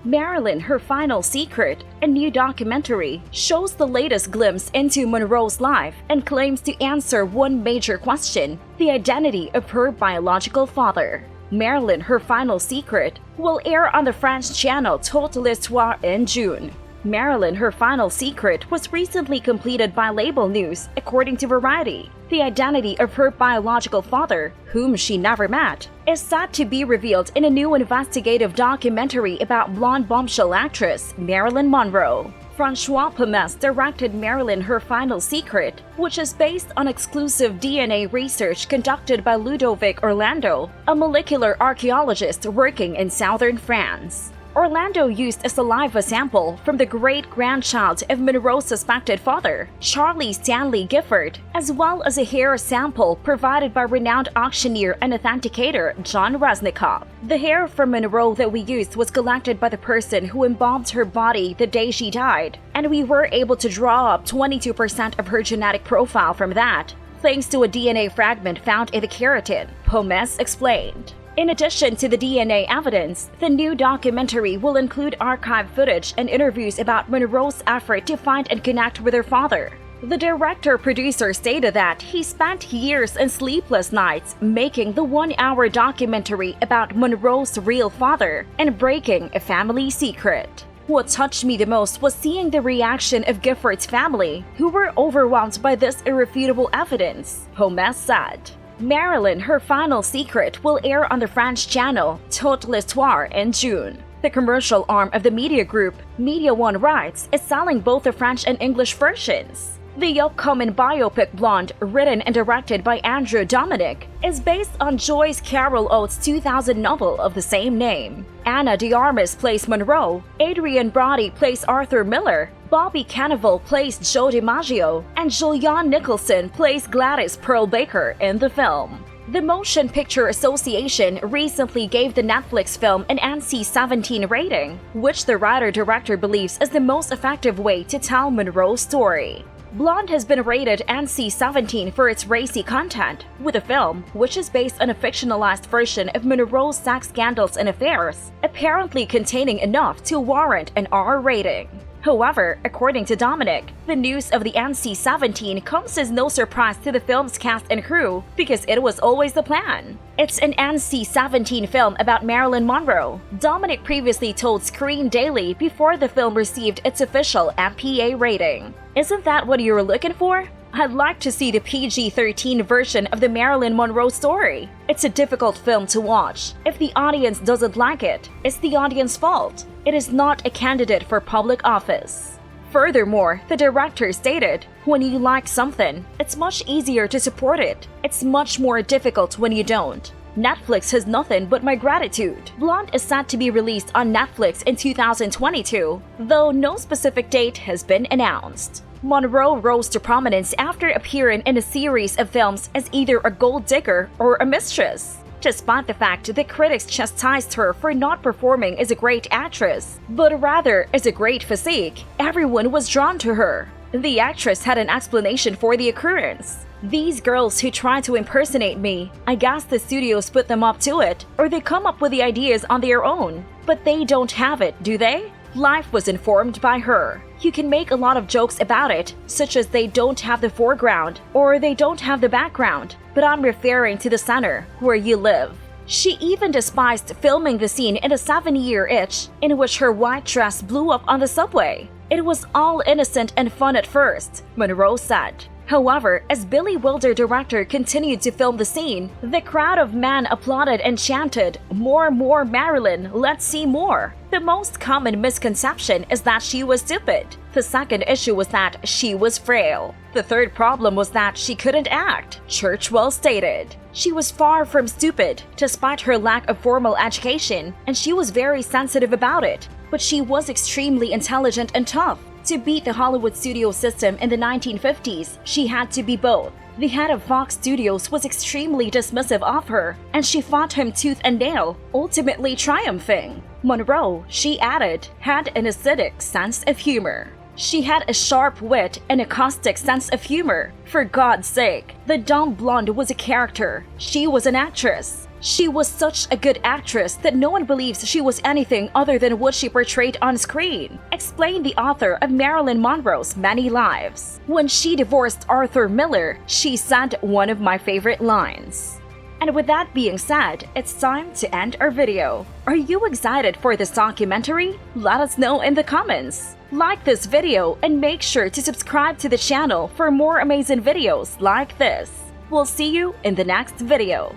Marilyn, Her Final Secret, a new documentary, shows the latest glimpse into Monroe's life and claims to answer one major question: the identity of her biological father. Marilyn, Her Final Secret will air on the French channel Toute l'Histoire in June. Marilyn, Her Final Secret was recently completed by Label News, according to Variety. The identity of her biological father, whom she never met, is set to be revealed in a new investigative documentary about blonde bombshell actress Marilyn Monroe. François Pommes directed Marilyn, Her Final Secret, which is based on exclusive DNA research conducted by Ludovic Orlando, a molecular archaeologist working in southern France. Orlando used a saliva sample from the great-grandchild of Monroe's suspected father, Charlie Stanley Gifford, as well as a hair sample provided by renowned auctioneer and authenticator John Resnicoff. The hair from Monroe that we used was collected by the person who embalmed her body the day she died, and we were able to draw up 22% of her genetic profile from that, thanks to a DNA fragment found in the keratin, Pommes explained. In addition to the DNA evidence, the new documentary will include archive footage and interviews about Monroe's effort to find and connect with her father. The director-producer stated that he spent years and sleepless nights making the one-hour documentary about Monroe's real father and breaking a family secret. What touched me the most was seeing the reaction of Gifford's family, who were overwhelmed by this irrefutable evidence, Pommes said. Marilyn, Her Final Secret will air on the French channel Toute l'Histoire in June. The commercial arm of the media group, Media One Rights, is selling both the French and English versions. The upcoming biopic Blonde, written and directed by Andrew Dominik, is based on Joyce Carol Oates' 2000 novel of the same name. Anna de Armas plays Monroe, Adrian Brody plays Arthur Miller, Bobby Cannavale plays Joe DiMaggio, and Julianne Nicholson plays Gladys Pearl Baker in the film. The Motion Picture Association recently gave the Netflix film an NC-17 rating, which the writer-director believes is the most effective way to tell Monroe's story. Blonde has been rated NC-17 for its racy content, with the film, which is based on a fictionalized version of Monroe's sex scandals and affairs, apparently containing enough to warrant an R rating. However, according to Dominik, the news of the NC-17 comes as no surprise to the film's cast and crew because it was always the plan. It's an NC-17 film about Marilyn Monroe, Dominik previously told Screen Daily before the film received its official MPA rating. Isn't that what you were looking for? I'd like to see the PG-13 version of the Marilyn Monroe story. It's a difficult film to watch. If the audience doesn't like it, it's the audience's fault. It is not a candidate for public office. Furthermore, the director stated, when you like something, it's much easier to support it. It's much more difficult when you don't. Netflix has nothing but my gratitude. Blonde is set to be released on Netflix in 2022, though no specific date has been announced. Monroe rose to prominence after appearing in a series of films as either a gold digger or a mistress. Despite the fact that critics chastised her for not performing as a great actress, but rather as a great physique, everyone was drawn to her. The actress had an explanation for the occurrence. These girls who try to impersonate me, I guess the studios put them up to it, or they come up with the ideas on their own. But they don't have it, do they? Life was informed by her. You can make a lot of jokes about it, such as they don't have the foreground or they don't have the background, but I'm referring to the center, where you live. She even despised filming the scene in a 7-year itch in which her white dress blew up on the subway. It was all innocent and fun at first, Monroe said. However, as Billy Wilder director continued to film the scene, the crowd of men applauded and chanted, more Marilyn, let's see more." The most common misconception is that she was stupid. The second issue was that she was frail. The third problem was that she couldn't act, Churchwell stated. She was far from stupid, despite her lack of formal education, and she was very sensitive about it. But she was extremely intelligent and tough. To beat the Hollywood studio system in the 1950s, she had to be both. The head of Fox Studios was extremely dismissive of her, and she fought him tooth and nail, ultimately triumphing. Monroe, she added, had an acidic sense of humor. She had a sharp wit and a caustic sense of humor. For God's sake, the dumb blonde was a character. She was an actress. She was such a good actress that no one believes she was anything other than what she portrayed on screen, explained the author of Marilyn Monroe's Many Lives. When she divorced Arthur Miller, she said one of my favorite lines. And with that being said, it's time to end our video. Are you excited for this documentary? Let us know in the comments. Like this video and make sure to subscribe to the channel for more amazing videos like this. We'll see you in the next video.